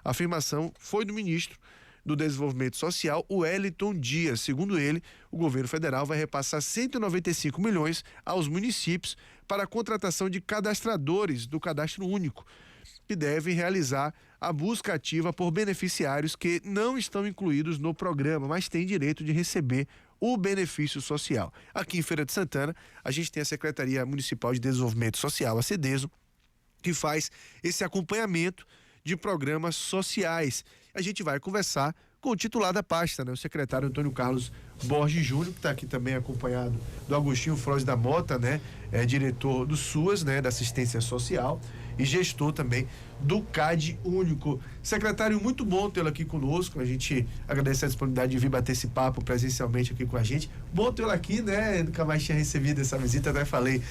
A afirmação foi do ministro do Desenvolvimento Social, o Wellington Dias. Segundo ele, o governo federal vai repassar 195 milhões aos municípios para a contratação de cadastradores do Cadastro Único, que devem realizar a busca ativa por beneficiários que não estão incluídos no programa, mas têm direito de receber o benefício social. Aqui em Feira de Santana, a gente tem a Secretaria Municipal de Desenvolvimento Social, a CEDESO, que faz esse acompanhamento de programas sociais. A gente vai conversar com o titular da pasta, né? O secretário Antônio Carlos Borges Júnior, que está aqui também acompanhado do Agostinho Froz da Mota, né? Diretor do SUAS, né? Da Assistência Social, e gestor também do CAD Único. Secretário, muito bom tê-lo aqui conosco. A gente agradece a disponibilidade de vir bater esse papo presencialmente aqui com a gente. Bom tê-lo aqui, né? Nunca mais tinha recebido essa visita, até falei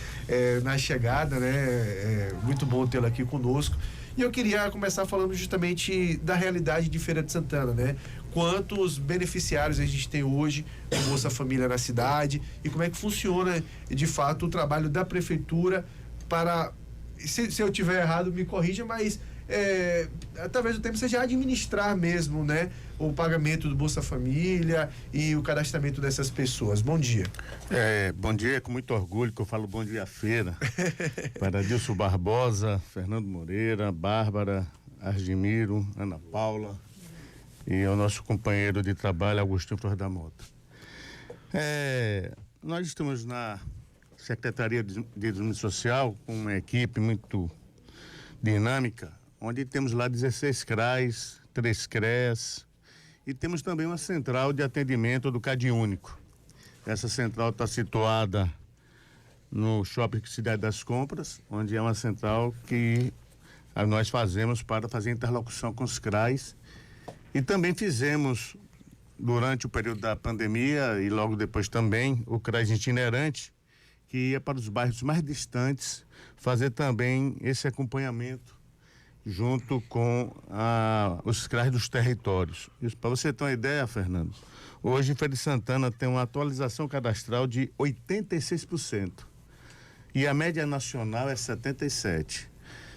na chegada, né? Muito bom tê-lo aqui conosco. E eu queria começar falando justamente da realidade de Feira de Santana, né? Quantos beneficiários a gente tem hoje do Bolsa Família na cidade e como é que funciona, de fato, o trabalho da prefeitura para... Se eu tiver errado, me corrija, mas talvez o tempo seja administrar mesmo, né? O pagamento do Bolsa Família e o cadastramento dessas pessoas. Bom dia. Bom dia, com muito orgulho que eu falo bom dia à feira. Para Dilson Barbosa, Fernando Moreira, Bárbara, Argimiro, Ana Paula e o nosso companheiro de trabalho, Agostinho Flores da Mota. Nós estamos na Secretaria de Desenvolvimento Social com uma equipe muito dinâmica, onde temos lá 16 CRAs, 3 CREAs e temos também uma central de atendimento do CAD Único. Essa central está situada no Shopping Cidade das Compras, onde é uma central que nós fazemos para fazer interlocução com os CRAs e também fizemos durante o período da pandemia e logo depois também o CRAs itinerante, que ia para os bairros mais distantes fazer também esse acompanhamento junto com os CRAs dos territórios. Para você ter uma ideia, Fernando, hoje Feira de Santana tem uma atualização cadastral de 86% e a média nacional é 77%.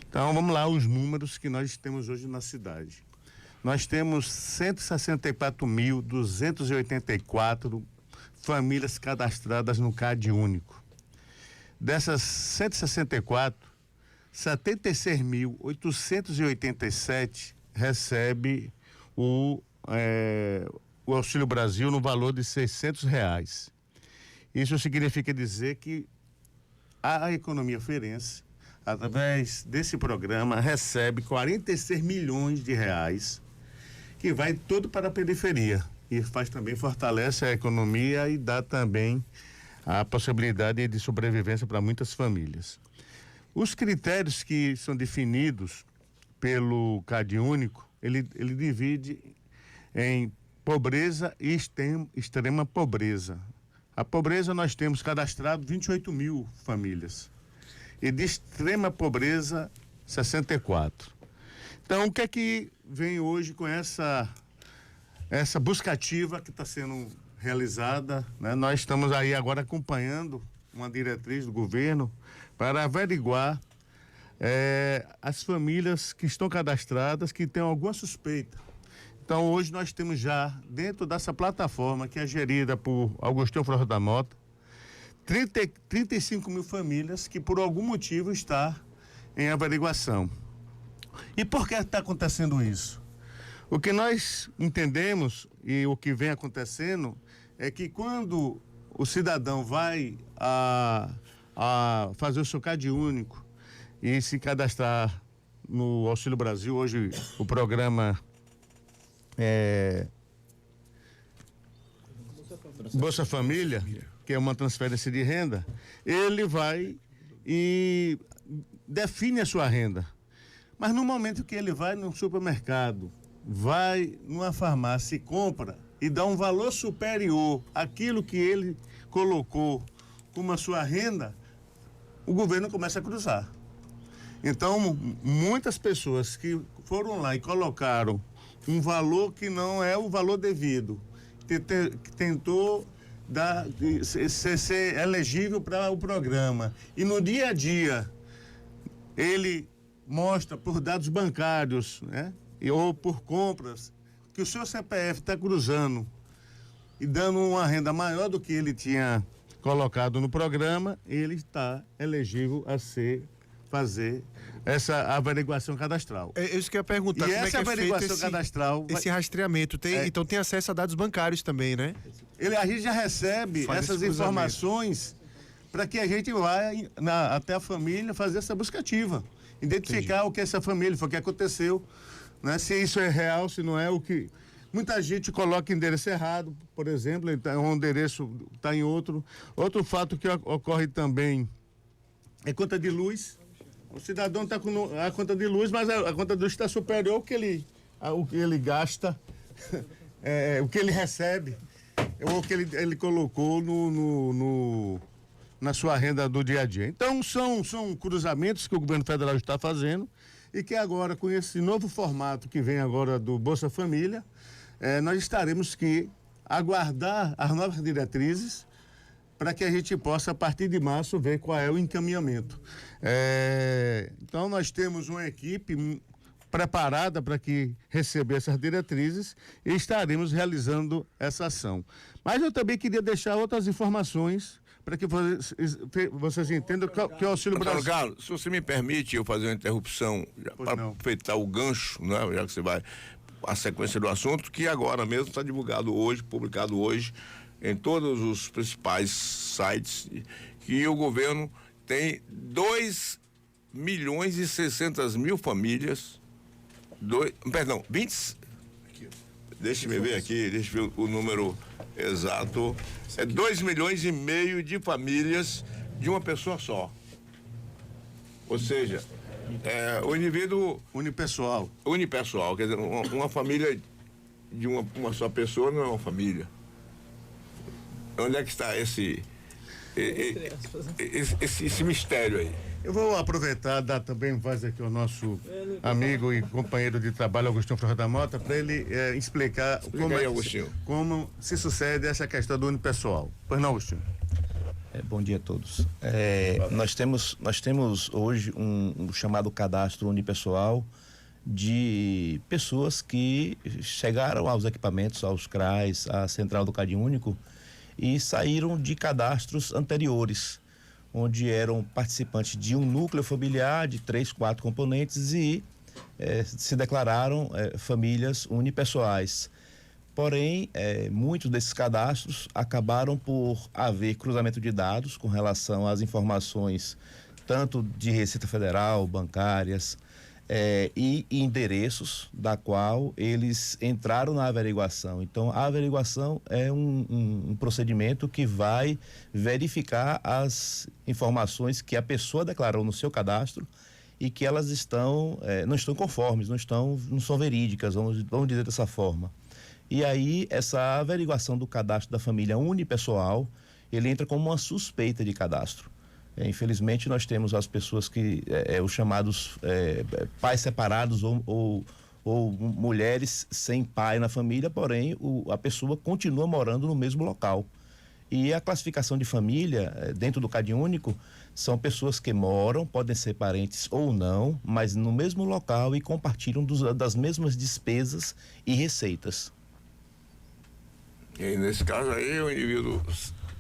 Então vamos lá, os números que nós temos hoje na cidade. Nós temos 164.284 famílias cadastradas no CAD Único. Dessas 164, 76.887 recebe o Auxílio Brasil no valor de R$600. Isso significa dizer que a economia feirense, através desse programa, recebe 46 milhões de reais, que vai todo para a periferia e fortalece a economia e dá também a possibilidade de sobrevivência para muitas famílias. Os critérios que são definidos pelo CAD Único, ele divide em pobreza e extrema pobreza. A pobreza nós temos cadastrado 28 mil famílias e de extrema pobreza 64. Então, o que é que vem hoje com essa busca ativa que está sendo realizada, né? Nós estamos aí agora acompanhando uma diretriz do governo para averiguar as famílias que estão cadastradas que têm alguma suspeita. Então hoje nós temos já dentro dessa plataforma que é gerida por Agostinho Flores da Mota 35 mil famílias que por algum motivo está em averiguação. E por que está acontecendo isso? O que nós entendemos e o que vem acontecendo é que quando o cidadão vai a fazer o seu CAD Único e se cadastrar no Auxílio Brasil, hoje o programa Bolsa Família, que é uma transferência de renda, ele vai e define a sua renda. Mas no momento que ele vai no supermercado, vai numa farmácia e compra e dá um valor superior àquilo que ele colocou como a sua renda, o governo começa a cruzar. Então, muitas pessoas que foram lá e colocaram um valor que não é o valor devido, que tentou ser elegível para o programa, e no dia a dia ele mostra por dados bancários, né, ou por compras, que o seu CPF está cruzando e dando uma renda maior do que ele tinha colocado no programa, ele está elegível a fazer essa averiguação cadastral. É isso que eu ia perguntar. E como essa é que averiguação é feito cadastral... esse rastreamento, então tem acesso a dados bancários também, né? A gente já recebe essas informações para que a gente vá até a família fazer essa busca ativa. Identificar o que essa família foi, o que aconteceu, né? Se isso é real, se não é, o que... Muita gente coloca endereço errado, por exemplo, um endereço está em outro. Outro fato que ocorre também é conta de luz. O cidadão está com a conta de luz, mas a conta de luz está superior ao que ele gasta, o que ele recebe, ou o que ele colocou na sua renda do dia a dia. Então, são cruzamentos que o governo federal está fazendo e que agora, com esse novo formato que vem agora do Bolsa Família, nós estaremos que aguardar as novas diretrizes para que a gente possa, a partir de março, ver qual é o encaminhamento. Então, nós temos uma equipe preparada para que receber essas diretrizes e estaremos realizando essa ação. Mas eu também queria deixar outras informações para que vocês entendam que o Auxílio Brasil... Carlos, se você me permite eu fazer uma interrupção para aproveitar o gancho, né, já que você vai a sequência do assunto, que agora mesmo está divulgado hoje, publicado hoje, em todos os principais sites, que o governo tem 2.600.000 famílias, 20, deixa-me ver aqui, deixa eu ver o número exato, 2,5 milhões de famílias de uma pessoa só. Ou seja, o indivíduo... Unipessoal, quer dizer, uma família de uma só pessoa não é uma família. Onde é que está esse mistério aí? Eu vou aproveitar, dar também voz aqui ao nosso amigo e companheiro de trabalho, Agostinho Flores da Mota, para ele explicar como se sucede essa questão do unipessoal. Pois não, Agostinho? Bom dia a todos. Nós temos hoje um chamado cadastro unipessoal de pessoas que chegaram aos equipamentos, aos CRAs, à Central do CadÚnico, e saíram de cadastros anteriores, onde eram participantes de um núcleo familiar de 3, 4 componentes e se declararam famílias unipessoais. Porém, muitos desses cadastros acabaram por haver cruzamento de dados com relação às informações tanto de Receita Federal, bancárias, e endereços da qual eles entraram na averiguação. Então, a averiguação é um procedimento que vai verificar as informações que a pessoa declarou no seu cadastro e que elas não estão conformes, não são verídicas, vamos dizer dessa forma. E aí, essa averiguação do cadastro da família unipessoal, ele entra como uma suspeita de cadastro. Infelizmente, nós temos as pessoas que, os chamados pais separados ou mulheres sem pai na família, porém, a pessoa continua morando no mesmo local. E a classificação de família, dentro do CadÚnico, são pessoas que moram, podem ser parentes ou não, mas no mesmo local e compartilham das mesmas despesas e receitas. E nesse caso aí, o indivíduo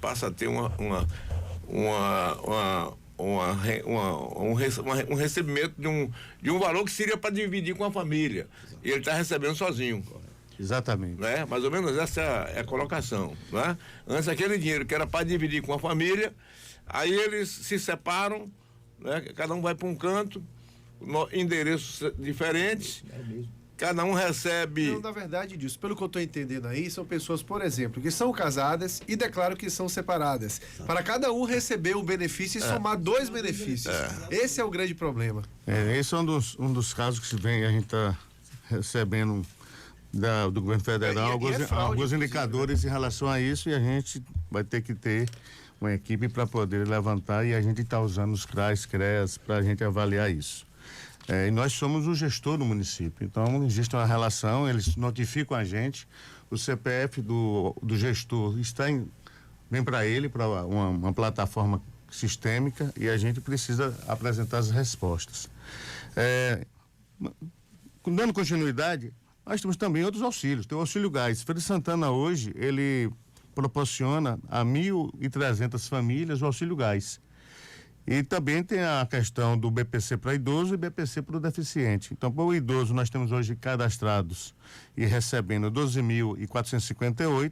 passa a ter um recebimento de um valor que seria para dividir com a família. E ele está recebendo sozinho. Exatamente. Né? Mais ou menos essa é a colocação. Né? Antes, aquele dinheiro que era para dividir com a família, aí eles se separam, né? Cada um vai para um canto, endereços diferentes. Cada um recebe... Não, na verdade, disso, pelo que eu estou entendendo aí, são pessoas, por exemplo, que são casadas e declaram que são separadas. Para cada um receber um benefício e somar 2 benefícios. Esse é o grande problema. Esse é um dos casos que a gente está recebendo do governo federal, alguns indicadores em relação a isso, e a gente vai ter que ter uma equipe para poder levantar, e a gente está usando os CRAs, CREAS para a gente avaliar isso. E nós somos o gestor do município, então existe uma relação, eles notificam a gente, o CPF do gestor vem para ele, para uma plataforma sistêmica, e a gente precisa apresentar as respostas. dando continuidade, nós temos também outros auxílios. Tem o auxílio gás. Feira de Santana hoje, ele proporciona a 1.300 famílias o auxílio gás. E também tem a questão do BPC para idoso e BPC para o deficiente. Então, para o idoso, nós temos hoje cadastrados e recebendo 12.458.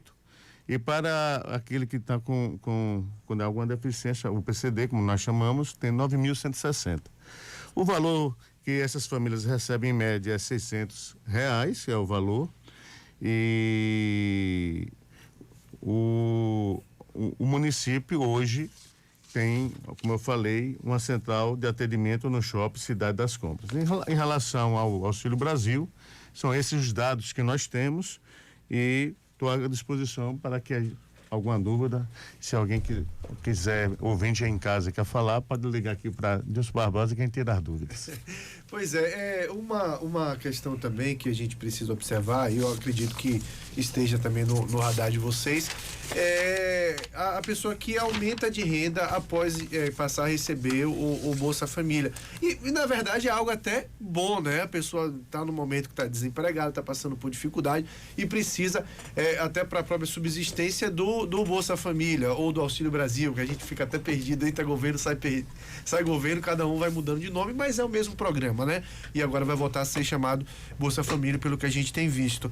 E para aquele que está com alguma deficiência, o PCD, como nós chamamos, tem 9.160. O valor que essas famílias recebem, em média, é R$600, que é o valor. E o município hoje tem, como eu falei, uma central de atendimento no shopping Cidade das Compras. Em relação ao Auxílio Brasil, são esses os dados que nós temos e estou à disposição para que alguma dúvida, se alguém quiser, ouvinte aí em casa quer falar, pode ligar aqui para Dilson Barbosa que a gente tirar dúvidas. Pois é, uma questão também que a gente precisa observar, e eu acredito que esteja também no radar de vocês, é a pessoa que aumenta de renda após passar a receber o Bolsa Família. E na verdade é algo até bom, né? A pessoa está no momento que está desempregada, está passando por dificuldade e precisa, até para a própria subsistência do Bolsa Família ou do Auxílio Brasil, que a gente fica até perdido, entra governo, sai governo, cada um vai mudando de nome, mas é o mesmo programa, né? E agora vai voltar a ser chamado Bolsa Família, pelo que a gente tem visto.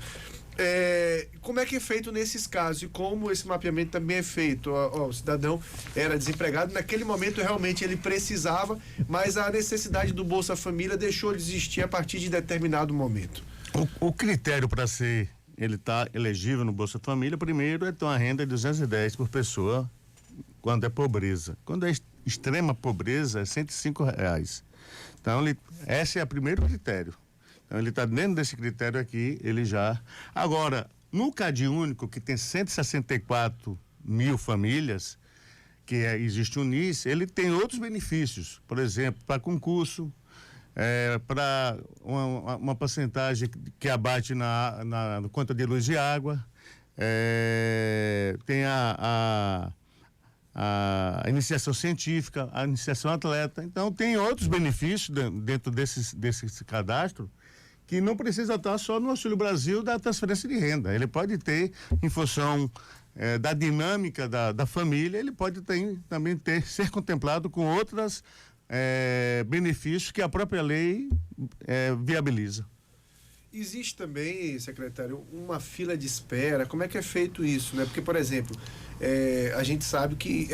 Como é que é feito nesses casos e como esse mapeamento também é feito? O cidadão era desempregado, naquele momento realmente ele precisava, mas a necessidade do Bolsa Família deixou de existir a partir de determinado momento. O critério para ele estar elegível no Bolsa Família, primeiro é ter uma renda de 210 por pessoa quando é pobreza. Quando é extrema pobreza é R$105. Então, esse é o primeiro critério. Então, ele está dentro desse critério aqui, ele já... Agora, no Cade Único, que tem 164 mil famílias, existe o NIS, ele tem outros benefícios. Por exemplo, para concurso, para uma porcentagem que abate na conta de luz e água, tem a iniciação científica, a iniciação atleta. Então, tem outros benefícios dentro desse cadastro que não precisa estar só no Auxílio Brasil da transferência de renda. Ele pode ter, em função da dinâmica da família, ele pode também ser contemplado com outros benefícios que a própria lei viabiliza. Existe também, secretário, uma fila de espera. Como é que é feito isso, né? Porque, por exemplo, a gente sabe que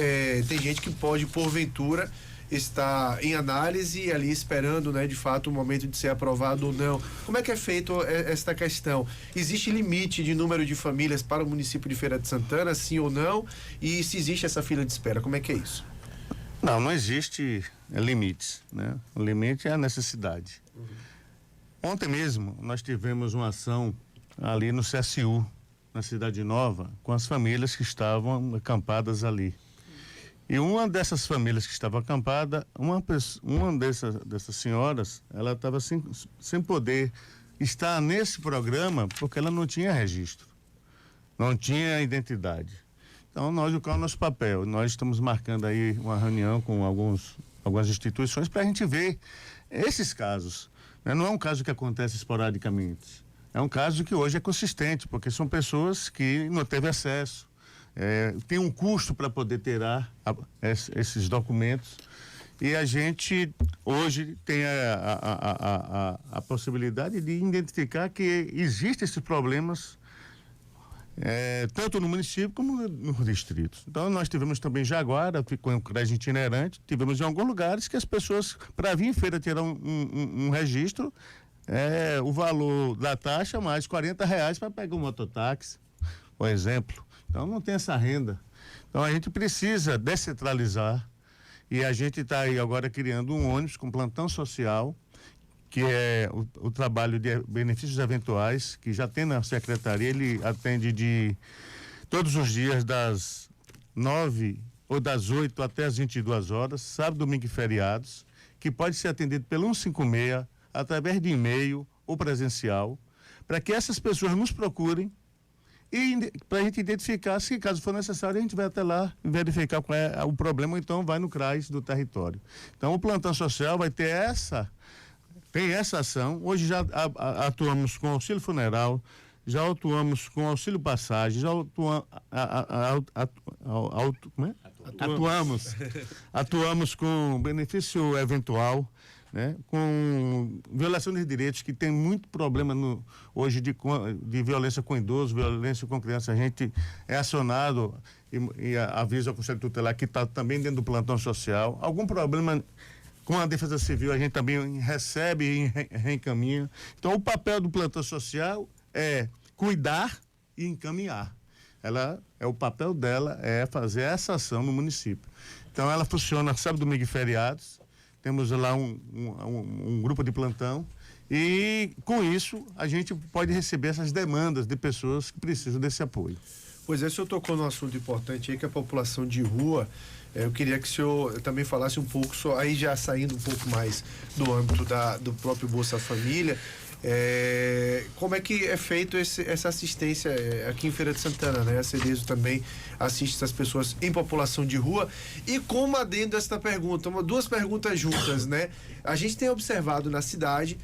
tem gente que pode, porventura, estar em análise ali esperando, né, de fato, o momento de ser aprovado ou não. Como é que é feito esta questão? Existe limite de número de famílias para o município de Feira de Santana, sim ou não? E se existe essa fila de espera, como é que é isso? Não existe limites, né? O limite é a necessidade. Ontem mesmo nós tivemos uma ação ali no CSU, na Cidade Nova, com as famílias que estavam acampadas ali. E uma dessas famílias que estava acampada, uma dessas senhoras, ela estava sem poder estar nesse programa porque ela não tinha registro, não tinha identidade. Então, qual é o nosso papel? Nós estamos marcando aí uma reunião com algumas instituições para a gente ver esses casos. Né? Não é um caso que acontece esporadicamente. É um caso que hoje é consistente, porque são pessoas que não teve acesso. Tem um custo para poder tirar esses documentos. E a gente hoje tem a possibilidade de identificar que existem esses problemas tanto no município como nos distritos. Então, nós tivemos também Jaguara, ficou em crédito itinerante, tivemos em alguns lugares que as pessoas, para vir em feira tirar um registro, o valor da taxa mais R$40 para pegar um mototáxi, por exemplo. Então, não tem essa renda. Então, a gente precisa descentralizar e a gente está aí agora criando um ônibus com plantão social, que é o trabalho de benefícios eventuais, que já tem na secretaria. Ele atende todos os dias das 9 ou das 8 até as 22 horas, sábado, domingo e feriados, que pode ser atendido pelo 156, através de e-mail ou presencial, para que essas pessoas nos procurem e para a gente identificar, se caso for necessário, a gente vai até lá verificar qual é o problema, ou então vai no CRAS do território. Então, o plantão social vai ter tem essa ação. Hoje já atuamos com auxílio funeral, já atuamos com auxílio passagem, já atuamos com benefício eventual, né? Com violação de direitos, que tem muito problema hoje de violência com idoso, violência com criança. A gente é acionado e avisa ao Conselho Tutelar, que está também dentro do plantão social. Algum problema com a Defesa Civil, a gente também recebe e reencaminha. Então, o papel do plantão social é cuidar e encaminhar. O papel dela é fazer essa ação no município. Então, ela funciona sábado, domingo e feriados. Temos lá um grupo de plantão e, com isso, a gente pode receber essas demandas de pessoas que precisam desse apoio. Pois é, o senhor tocou num assunto importante aí, que é a população de rua. Eu queria que o senhor também falasse um pouco, aí já saindo um pouco mais do âmbito do próprio Bolsa Família, como é que é feito essa assistência aqui em Feira de Santana, né? A CEDESO também assiste essas pessoas em população de rua. E como adendo esta pergunta, duas perguntas juntas, né? A gente tem observado na cidade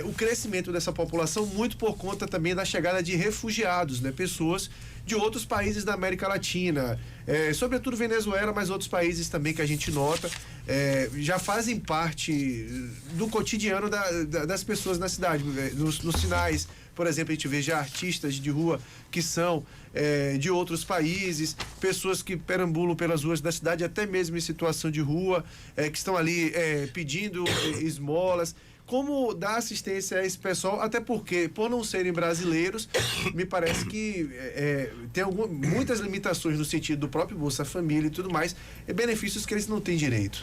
o crescimento dessa população muito por conta também da chegada de refugiados, né? Pessoas de outros países da América Latina, sobretudo Venezuela, mas outros países também que a gente nota, já fazem parte do cotidiano das pessoas na cidade. Nos sinais, por exemplo, a gente vê já artistas de rua que são de outros países, pessoas que perambulam pelas ruas da cidade, até mesmo em situação de rua, que estão ali pedindo esmolas. Como dar assistência a esse pessoal, até porque, por não serem brasileiros, me parece que tem muitas limitações no sentido do próprio Bolsa Família e tudo mais, benefícios que eles não têm direito.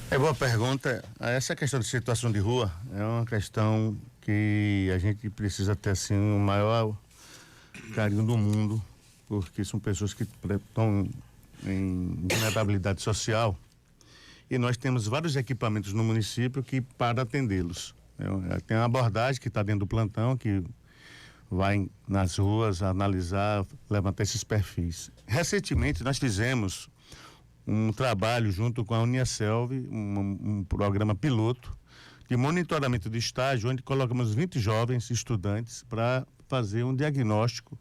Boa pergunta. Essa questão de situação de rua é uma questão que a gente precisa ter, assim, o maior carinho do mundo, porque são pessoas que estão em vulnerabilidade social. E nós temos vários equipamentos no município para atendê-los. Tem uma abordagem que está dentro do plantão, que vai nas ruas analisar, levantar esses perfis. Recentemente, nós fizemos um trabalho junto com a Uniaselv, um programa piloto de monitoramento de estágio, onde colocamos 20 jovens estudantes para fazer um diagnóstico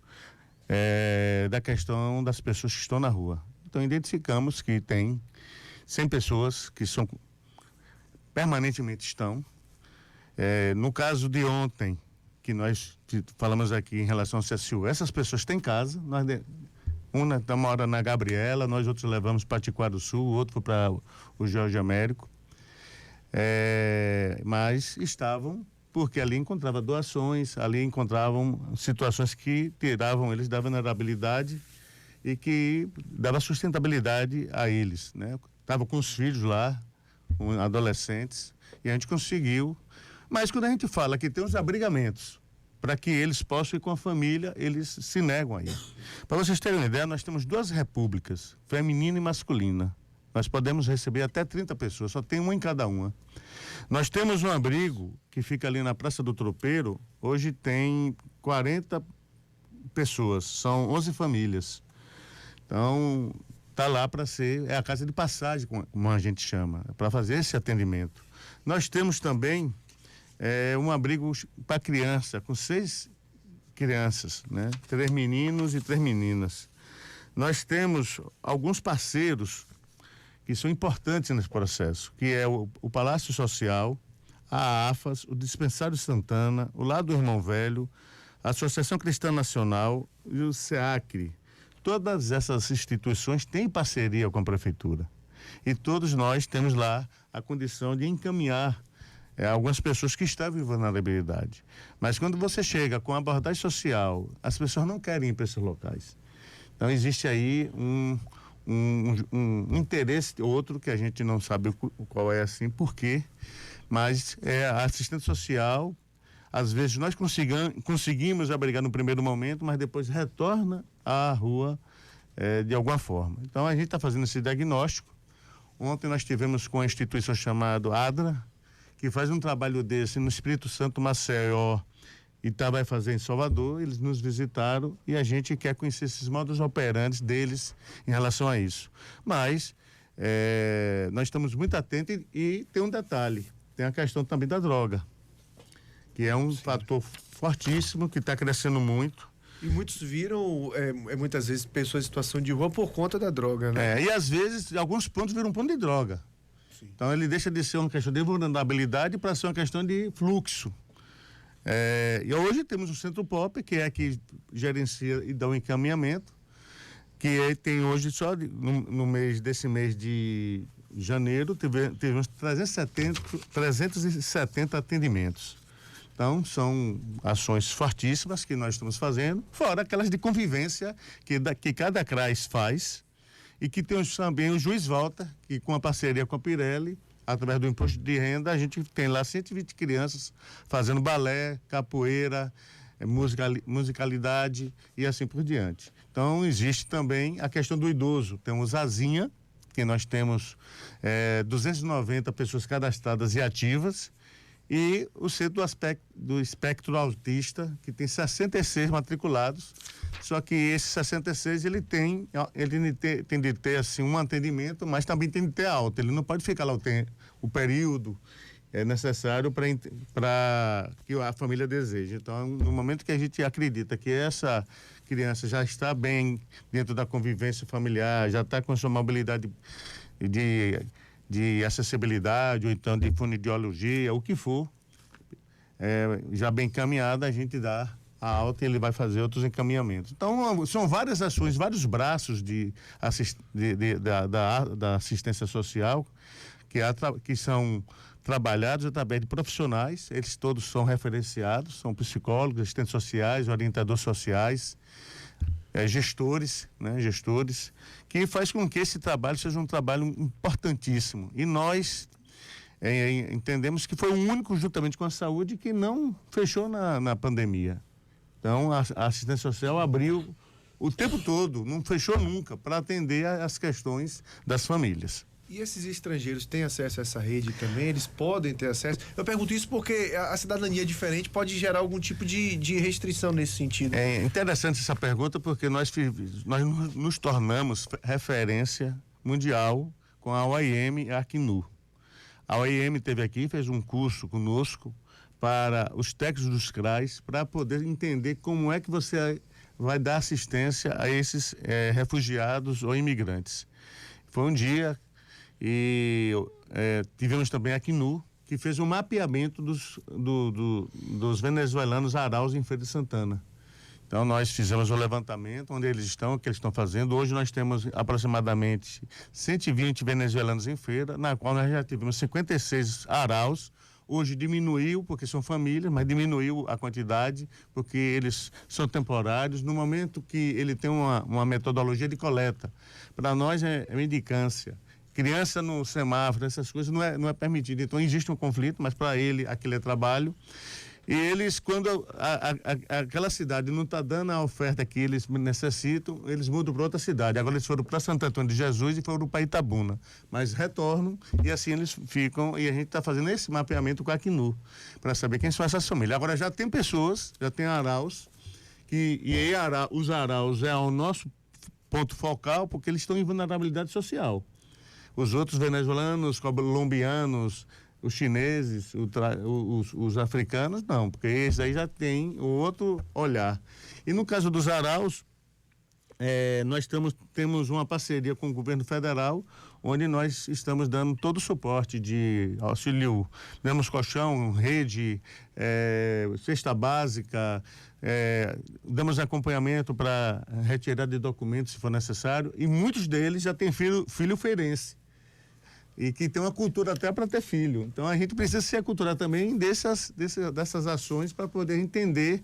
da questão das pessoas que estão na rua. Então, identificamos que tem 100 pessoas que permanentemente estão. No caso de ontem, que nós falamos aqui em relação ao CSU, essas pessoas têm casa, uma mora na Gabriela, nós outros levamos para Tiquá do Sul, o outro foi para o Jorge Américo, mas estavam, porque ali encontrava doações, ali encontravam situações que tiravam eles da vulnerabilidade e que dava sustentabilidade a eles, né? Estava com os filhos lá, adolescentes, e a gente conseguiu. Mas quando a gente fala que tem os abrigamentos para que eles possam ir com a família, eles se negam a ir. Para vocês terem uma ideia, nós temos 2 repúblicas, feminina e masculina. Nós podemos receber até 30 pessoas, só tem uma em cada uma. Nós temos um abrigo que fica ali na Praça do Tropeiro, hoje tem 40 pessoas, são 11 famílias. Então, está lá para ser, a casa de passagem, como a gente chama, para fazer esse atendimento. Nós temos também um abrigo para criança, com 6 crianças, né? 3 meninos e 3 meninas. Nós temos alguns parceiros que são importantes nesse processo, que é o Palácio Social, a AFAS, o Dispensário Santana, o Lar do Irmão Velho, a Associação Cristã Nacional e o SEACRE. Todas essas instituições têm parceria com a prefeitura e todos nós temos lá a condição de encaminhar algumas pessoas que estavam em vulnerabilidade. Mas quando você chega com a abordagem social, as pessoas não querem ir para esses locais. Então existe aí um interesse outro que a gente não sabe qual é, assim, por quê, mas a assistente social, às vezes nós conseguimos abrigar no primeiro momento, mas depois retorna à rua de alguma forma. Então a gente está fazendo esse diagnóstico. Ontem nós tivemos com a instituição chamada ADRA, que faz um trabalho desse no Espírito Santo, Maceió, e vai fazer em Salvador. Eles nos visitaram e a gente quer conhecer esses modus operantes deles em relação a isso. Mas nós estamos muito atentos e tem um detalhe. tem a questão também da droga, que é um fator fortíssimo, que está crescendo muito. E muitos viram, muitas vezes, pessoas em situação de rua por conta da droga, né? E às vezes, alguns pontos viram um ponto de droga. Sim. Então ele deixa de ser uma questão de vulnerabilidade para ser uma questão de fluxo. E hoje temos o Centro Pop, que é que gerencia e dá um encaminhamento, que tem hoje só desse mês de janeiro, tivemos 370 atendimentos. Então, são ações fortíssimas que nós estamos fazendo, fora aquelas de convivência que cada CRAS faz, e que tem também o Juiz Volta, que com a parceria com a Pirelli, através do imposto de renda, a gente tem lá 120 crianças fazendo balé, capoeira, musicalidade e assim por diante. Então, existe também a questão do idoso. Temos a Zinha, que nós temos 290 pessoas cadastradas e ativas, e o Centro do Espectro Autista, que tem 66 matriculados, só que esses 66 ele tem de ter assim, um atendimento, mas também tem de ter alta. Ele não pode ficar lá o período necessário para que a família deseje. Então, no momento que a gente acredita que essa criança já está bem dentro da convivência familiar, já está com sua mobilidade de acessibilidade, ou então de fonoaudiologia, o que for, já bem encaminhada, a gente dá a alta e ele vai fazer outros encaminhamentos. Então, são várias ações, vários braços da assistência social que são trabalhados através de profissionais, eles todos são referenciados, são psicólogos, assistentes sociais, orientadores sociais, gestores, que faz com que esse trabalho seja um trabalho importantíssimo. E nós entendemos que foi o único, juntamente com a saúde, que não fechou na pandemia. Então, a assistência social abriu o tempo todo, não fechou nunca, para atender as questões das famílias. E esses estrangeiros têm acesso a essa rede também? Eles podem ter acesso? Eu pergunto isso porque a cidadania diferente pode gerar algum tipo de restrição nesse sentido. É interessante essa pergunta porque nós nos tornamos referência mundial com a OIM e a Acnu. A OIM esteve aqui, fez um curso conosco para os técnicos dos CRAs, para poder entender como é que você vai dar assistência a esses refugiados ou imigrantes. Foi um dia... E tivemos também a Acnu, que fez um mapeamento dos venezuelanos araus em Feira de Santana. Então, nós fizemos o levantamento, onde eles estão, o que eles estão fazendo. Hoje nós temos aproximadamente 120 venezuelanos em feira, na qual nós já tivemos 56 araus. Hoje diminuiu, porque são famílias, mas diminuiu a quantidade, porque eles são temporários. No momento que ele tem uma metodologia de coleta, para nós é indicância. Criança no semáforo, essas coisas não é permitido. Então, existe um conflito, mas para ele aquilo é trabalho. E eles, quando aquela cidade não está dando a oferta que eles necessitam, eles mudam para outra cidade. Agora eles foram para Santo Antônio de Jesus e foram para Itabuna. Mas retornam e assim eles ficam. E a gente está fazendo esse mapeamento com a Acnu, para saber quem são essas famílias. Agora já tem pessoas, já tem araus, os araus é o nosso ponto focal, porque eles estão em vulnerabilidade social. Os outros venezuelanos, colombianos, os chineses, os africanos, não, porque esses aí já tem o outro olhar. E no caso dos araus, nós temos uma parceria com o governo federal, onde nós estamos dando todo o suporte de auxílio, damos colchão, rede, cesta básica, damos acompanhamento para retirada de documentos, se for necessário, e muitos deles já têm filho feirense. E que tem uma cultura até para ter filho. Então, a gente precisa se aculturar também dessas ações para poder entender.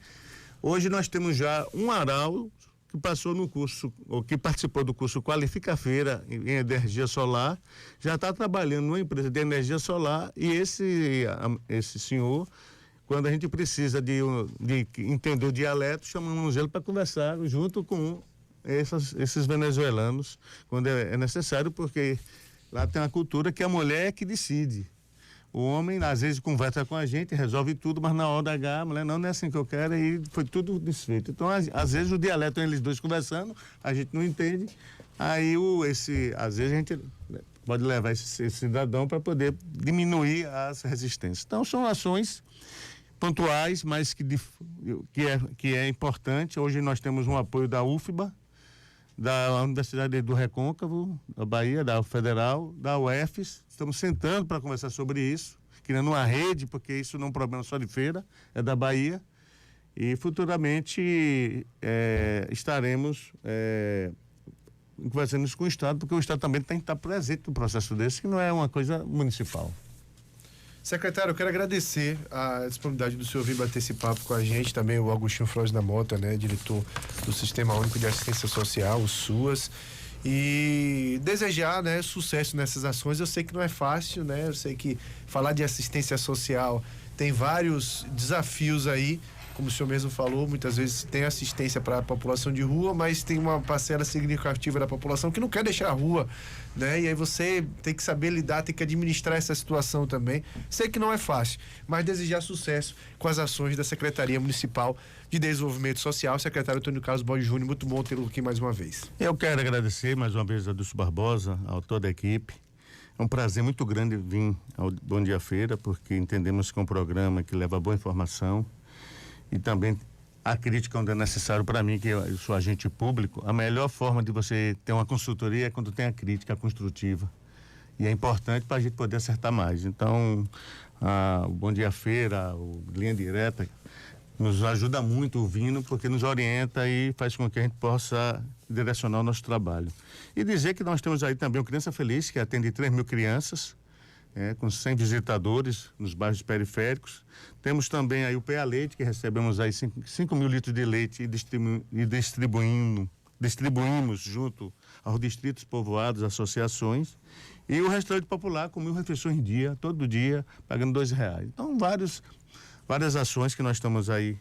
Hoje nós temos já um aral que passou no curso, ou que participou do curso Qualifica Feira em energia solar, já está trabalhando numa empresa de energia solar, e esse senhor, quando a gente precisa de entender o dialeto, chamamos ele para conversar junto com esses venezuelanos, quando é necessário, porque lá tem uma cultura que a mulher é que decide. O homem, às vezes, conversa com a gente, resolve tudo, mas na hora H, a mulher, não é assim que eu quero, e foi tudo desfeito. Então, às vezes, o dialeto, eles dois conversando, a gente não entende, aí, às vezes, a gente pode levar esse cidadão para poder diminuir as resistências. Então, são ações pontuais, mas que é importante. Hoje nós temos um apoio da UFBA, da Universidade do Recôncavo, da Bahia, da Federal, da UFES. Estamos sentando para conversar sobre isso, criando uma rede, porque isso não é um problema só de feira, é da Bahia. E futuramente estaremos conversando isso com o Estado, porque o Estado também tem que estar presente no processo desse, que não é uma coisa municipal. Secretário, eu quero agradecer a disponibilidade do senhor vir bater esse papo com a gente, também o Agostinho Frois da Mota, né, diretor do Sistema Único de Assistência Social, o SUAS, e desejar, né, sucesso nessas ações. Eu sei que não é fácil, né, eu sei que falar de assistência social tem vários desafios aí, como o senhor mesmo falou, muitas vezes tem assistência para a população de rua, mas tem uma parcela significativa da população que não quer deixar a rua, né? E aí você tem que saber lidar, tem que administrar essa situação também. Sei que não é fácil, mas desejar sucesso com as ações da Secretaria Municipal de Desenvolvimento Social. Secretário Antônio Carlos Borges Júnior, muito bom tê-lo aqui mais uma vez. Eu quero agradecer mais uma vez a Adilson Barbosa, a toda a equipe. É um prazer muito grande vir ao Bom Dia Feira, porque entendemos que é um programa que leva boa informação. E também a crítica onde é necessário. Para mim, que eu sou agente público, a melhor forma de você ter uma consultoria é quando tem a crítica construtiva. E é importante para a gente poder acertar mais. Então, o Bom Dia Feira, o Linha Direta, nos ajuda muito ouvindo, porque nos orienta e faz com que a gente possa direcionar o nosso trabalho. E dizer que nós temos aí também o Criança Feliz, que atende 3.000 crianças, com 100 visitadores nos bairros periféricos. Temos também aí o PA Leite, que recebemos aí 5.000 litros de leite e distribuímos junto aos distritos povoados, associações. E o restaurante popular com 1.000 refeições dia, todo dia, pagando R$2. Então, várias ações que nós estamos aí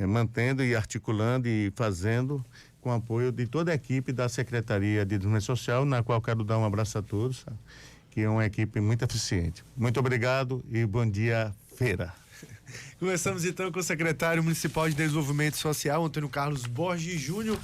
mantendo e articulando e fazendo com o apoio de toda a equipe da Secretaria de Desenvolvimento Social, na qual quero dar um abraço a todos, que é uma equipe muito eficiente. Muito obrigado e bom dia, feira. Começamos então com o secretário municipal de Desenvolvimento Social, Antônio Carlos Borges Júnior.